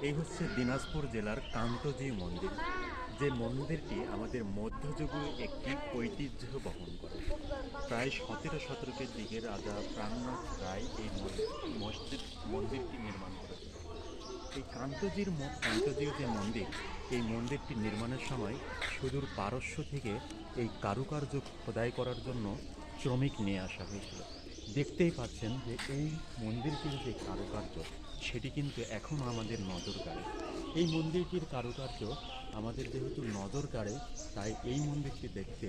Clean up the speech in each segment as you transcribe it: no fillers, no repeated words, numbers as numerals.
এই হচ্ছে দিনাজপুর জেলার কান্তজি মন্দির, যে মন্দিরটি আমাদের মধ্যযুগীয় একটি ঐতিহ্য বহন করে। প্রায় 17 শতকের দিকে রাজা প্রাণনাথ রায় এই মন্দিরটি নির্মাণ করেছিলেন। এই কান্তজির যে মন্দির, এই মন্দিরটি নির্মাণের সময় সুদূর পারস্য থেকে এই কারুকার্য খোদাই করার জন্য শ্রমিক নিয়ে আসা হয়েছিল। দেখতেই পাচ্ছেন যে এই মন্দিরটির যে কারুকার্য, সেটি কিন্তু এখনও আমাদের নজর কাড়ে। এই মন্দিরটির কারুকার্য আমাদের যেহেতু নজর কাড়ে, তাই এই মন্দিরটি দেখতে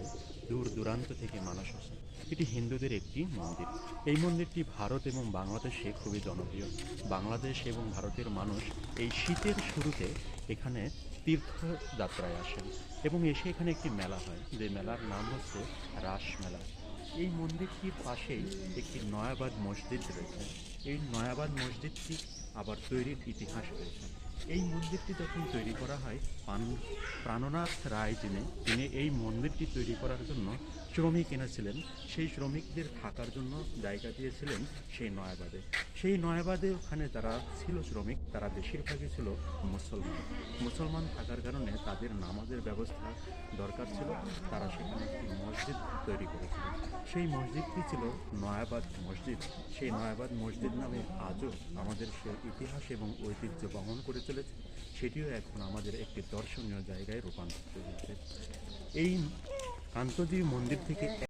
দূর দূরান্ত থেকে মানুষ আসে। এটি হিন্দুদের একটি মন্দির। এই মন্দিরটি ভারত এবং বাংলাদেশে খুবই জনপ্রিয়। বাংলাদেশ এবং ভারতের মানুষ এই শীতের শুরুতে এখানে তীর্থযাত্রায় আসেন এবং এসে এখানে একটি মেলা হয়, যে মেলার নাম হচ্ছে রাস মেলা। এই মন্দিরটির পাশেই একটি নয়াবাদ মসজিদ রয়েছে। এই নয়াবাদ মসজিদটি আবার তৈরির ইতিহাস রয়েছে। এই মন্দিরটি যখন তৈরি করা হয়, প্রাণনাথ রায় তিনি এই মন্দিরটি তৈরি করার জন্য শ্রমিক এনেছিলেন। সেই শ্রমিকদের থাকার জন্য জায়গা দিয়েছিলেন সেই নয়াবাদে। সেই নয়াবাদে ওখানে যারা ছিল শ্রমিক, তারা বেশিরভাগই ছিল মুসলমান। মুসলমান থাকার কারণে তাদের নামাজের ব্যবস্থা দরকার ছিল। তারা সেখানে একটি মসজিদ তৈরি করেছিল। সেই মসজিদটি ছিল নয়াবাদ মসজিদ। সেই নয়াবাদ মসজিদ নামে আজও আমাদের সেই ইতিহাস এবং ঐতিহ্য বহন করে চলেছে। সেটিও এখন আমাদের একটি দর্শনীয় জায়গায় রূপান্তরিত হয়েছে। এই কান্তজি মন্দির থেকে